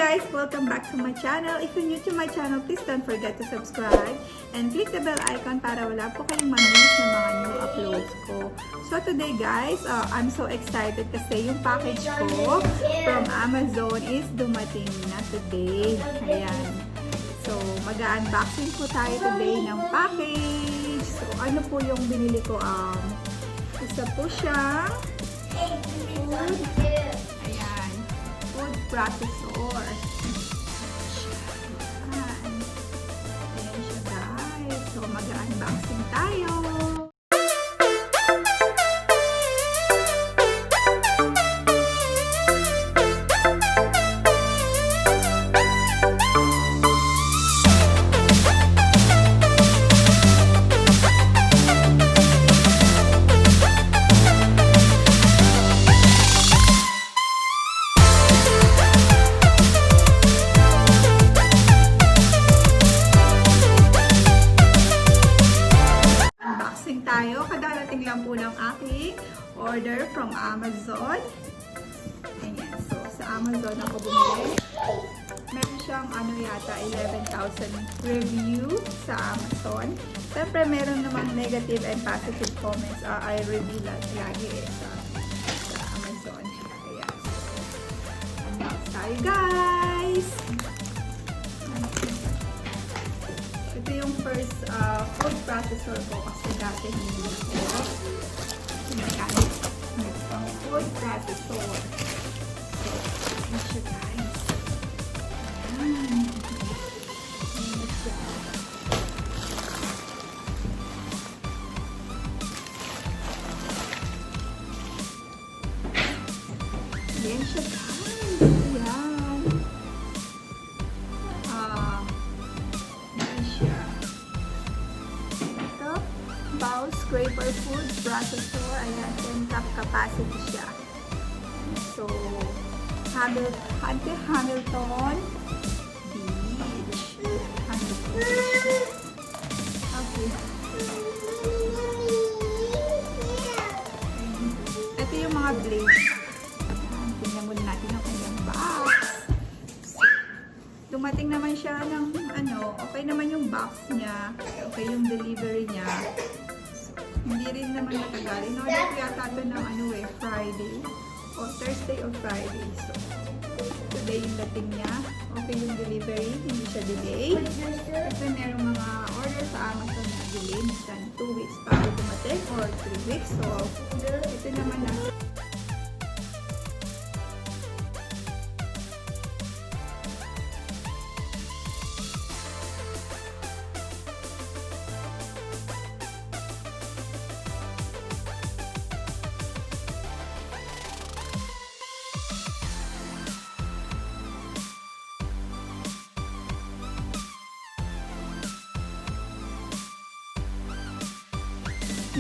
guys! Welcome back to my channel. If you're new to my channel, please don't forget to subscribe and click the bell icon para wala po kayong ma-miss ng mga new uploads ko. So today guys, I'm so excited kasi yung package ko from Amazon is dumating na today. Ayan. So mag-unboxing po tayo today ng package. So ano po yung binili ko? Isa po siyang food. Ayan. Food processor. Ayan. Ayan siya guys. So mag-unboxing tayo. Kadarating lang po ng aking order from Amazon. Ayan. So, sa Amazon ako bumili. Meron siyang ano yata, 11,000 review sa Amazon. Siyempre, meron namang negative and positive comments. I review lagi sa Amazon. Ayan. Unbox tayo guys! Ito yung first food processor ko kasi dati hindi ko ginagamit ng food processor. So, yun siya guys. Ayan. Ayan siya. Ayan siya guys. Ayan. Bowl scraper food processor. Ayan, 10 cup capacity siya. So, Hamilton Beach. Hamilton Beach. Okay. Ito yung mga blades. Ayan, tingnan muna natin ang kanyang box. Dumating naman siya ng ano, okay naman yung box niya. Okay yung delivery niya. Hindi rin naman matagal. In-order ko yata ito ng ano Friday. O Thursday or Friday. So, today yung dating niya. Okay yung delivery. Hindi siya delay. Kasi merong mga order sa Amazon na delay. Minsan 2 weeks bago dumating or 3 weeks. So, ito naman na.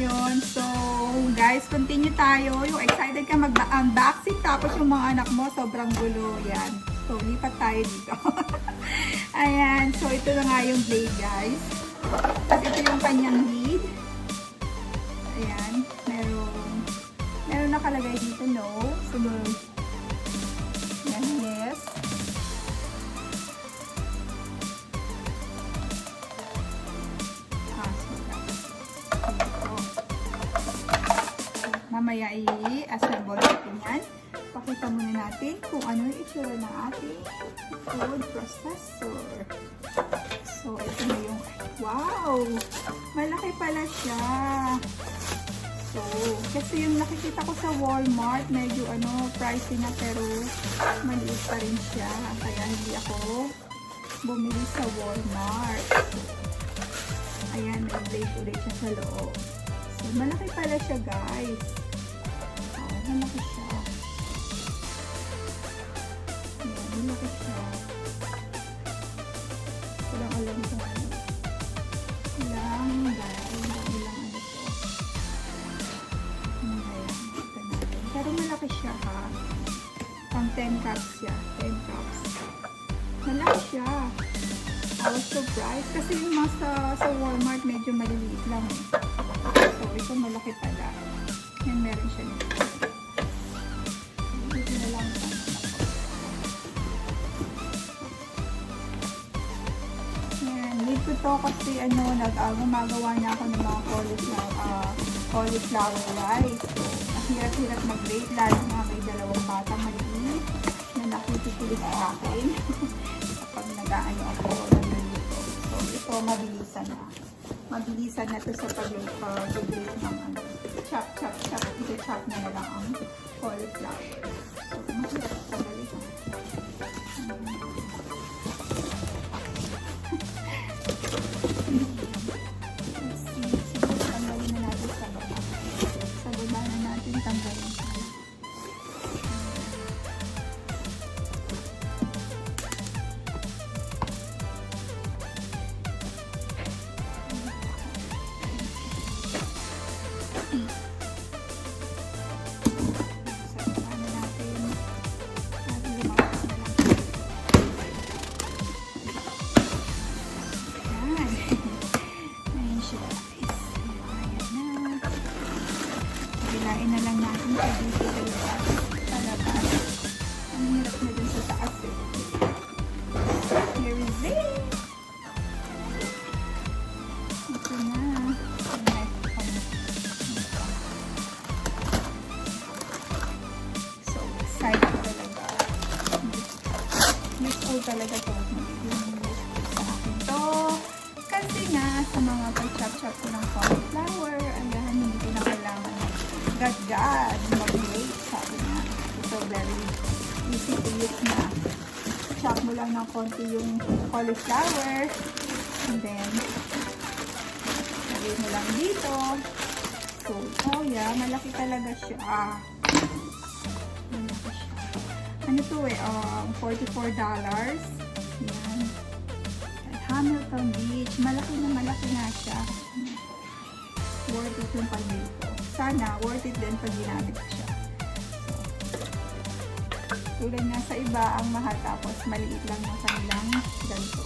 Yun. So, guys, continue tayo. Yung excited ka mag-unboxing tapos yung mga anak mo sobrang gulo. Yan. So, lipat tayo dito. Ayan. So, ito na nga yung blade, guys. Tapos ito yung kanyang lead. Ayan. Meron nakalagay dito, no. So, yan, yes. Mamaya i-assemble natin yan. Pakita muna natin kung ano yung itsura ng ating food processor. So, ito na yung, wow! Malaki pala siya. So, kasi yung nakikita ko sa Walmart, medyo pricey na pero maliit pa rin siya. Kaya hindi ako bumili sa Walmart. So, ayan, may blade ulit siya sa loob. So, malaki pala siya guys. Malaki siya. Ayan, malaki siya. Walang alam kung ano. Ilang ano to. Ayan, kita natin. Pero malaki siya ha. Pang 10 cups siya. 10 cups. Malaki siya. I was surprised. Kasi yung mga sa Walmart medyo maliliit lang eh. So, ito malaki pala. Yan, meron siya nito. Dito na lang. Favorite ko to kasi gumagawa niya ako ng mga cauliflower rice. So, hirap-hirap mag-rate, lalo nga may dalawang batang maliit na nakikikilig sa akin kapag nag-aano ako ng nilito. So, ito mabilisan na. Mabilisan na to sa pag-grate ng chop. Ito-chop na lang ang cauliflower. So, mahirap sa galit. Let's see. Siguro tanggalin na natin sa baba. Sa baba na natin tanggalin siya. Talaga to sa akin to kasi nga sa mga pag-chop-chop ko ng cauliflower, ayan, hindi ko na kailangan gad-gad mag-grate, sabi nga. So very easy to use na. Chop mo lang ng konti yung cauliflower and then lagay mo lang dito. So, oh yeah, malaki talaga siya. Malaki siya. Ano to $44. Yan. At Hamilton Beach. Malaki na siya. Worth it yung pag-dito. Sana, worth it din pag ginamit ko siya. So, tulad nga sa iba, ang mahal tapos maliit lang yung kanilang ganito.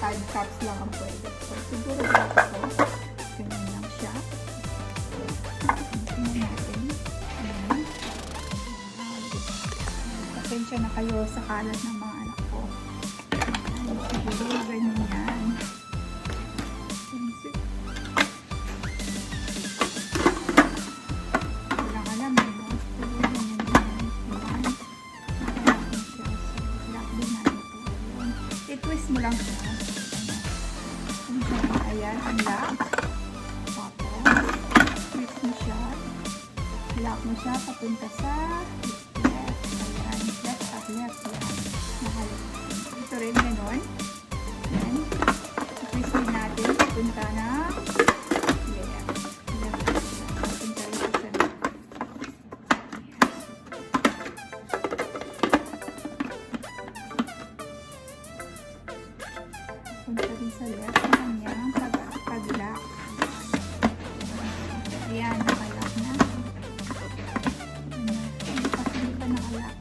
5 cups lang ang pwede. So, siguro dito ko. Ganyan lang siya. Tingnan natin. Ayan. Pasensya na kayo sa kalat ng mga anak ko. Siguro ganyan yan. Walang alam eh, no? Siguro ganyan yan. Nakalapin siya. So, lock din natin ito. I-twist mo lang siya. Ayan, ang lock. Tapos, twist mo siya. Lock mo siya papunta sa left. Nakalap. Ito rin, ganon. Yan. I-twist din natin. Punta na left. Punta rin sa left. Punta rin sa left. Kanyang pag-lock. Ayan, nakalak na. Hindi pa nakalak.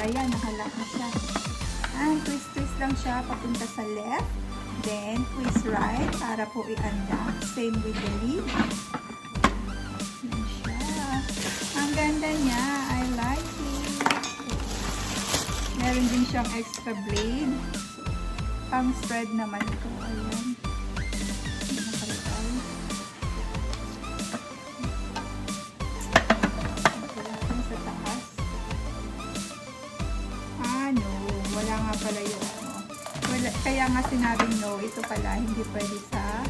Ayan, nakalak na siya. And twist lang siya papunta sa left. Then, twist right para po i-unlock. Same with the lid. Ayan siya. Ang ganda niya. I like it. Meron din siyang extra blade. Pang spread naman ito. Ayan. Nakalagay. Sa taas. No. Wala nga pala yung kaya nga sinabing no, ito pala hindi pwede sa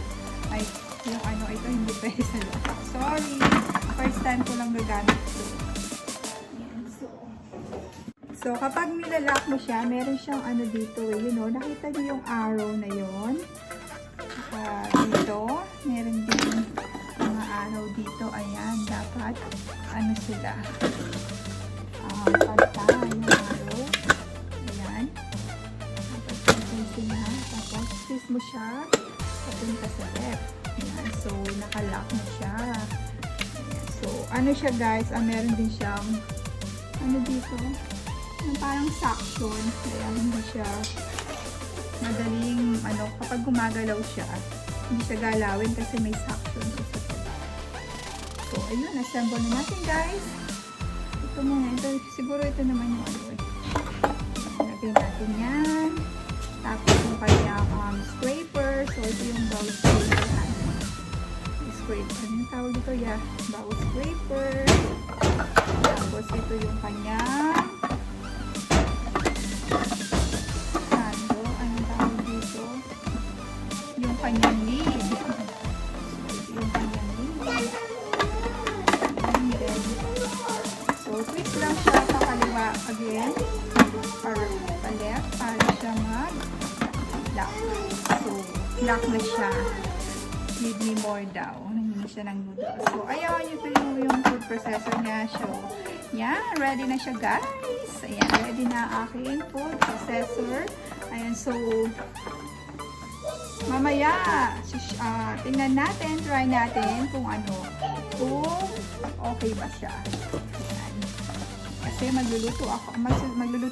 ito hindi pwede sa loob. Sorry, first time ko lang gagamit ito. Ayan, so kapag nilalak mo siya, meron siyang dito nakita niyo yung arrow na yon. Dito meron din mga arrow dito. Ayan, dapat sila pantay yung arrow. Tapos, twist mo siya papunta sa left. Ayan. So, nakalock mo siya. Ayan. So, siya guys, meron din siyang ano dito, yung parang suction. Kaya hindi siya madaling, ano, kapag gumagalaw siya, hindi siya galawin kasi may suction siya sa tabi. So, ayun, assemble na natin, guys. Ito muna, ito, siguro ito naman yung ano eh. Lagay natin yan. Tapos yung kanyang scraper. So, ito yung bowl scraper. Scraper. Ano yung tawag dito? Yeah, bowl scraper. Tapos ito yung kanyang ano tawag dito? Yung kanyang lid. So, ito yung kanyang lid. And then, so, twist lang siya sa kaliwa again. Or pa-left para siya mag-lock. So, lock na siya. Need me more daw. Nangyini siya ng noodles. So, ayun, ito yung food processor niya. So, yan, ready na siya, guys. Ayan, ready na aking food processor. Ayan, so, mamaya, tingnan natin, try natin kung kung okay ba siya. Ayan. Kasi magluluto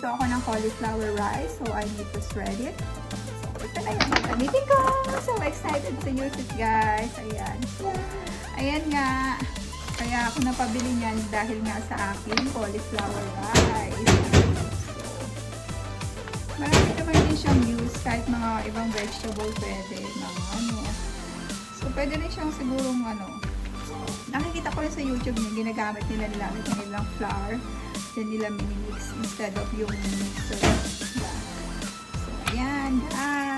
ako ng cauliflower rice. So, I need to shred it. Ito na yung gagamitin ko. So excited to use it, guys. Ayan. Ayan nga. Kaya ako napabili niyan dahil nga sa akin cauliflower rice. So, marami naman din siyang use kahit mga ibang vegetable pwede. Mga So, pwede rin siyang sigurong nakikita ko rin sa YouTube niya, ginagamit nila nilang flour. Then nila mini-mix instead of yung mixer. So, ayan, guys.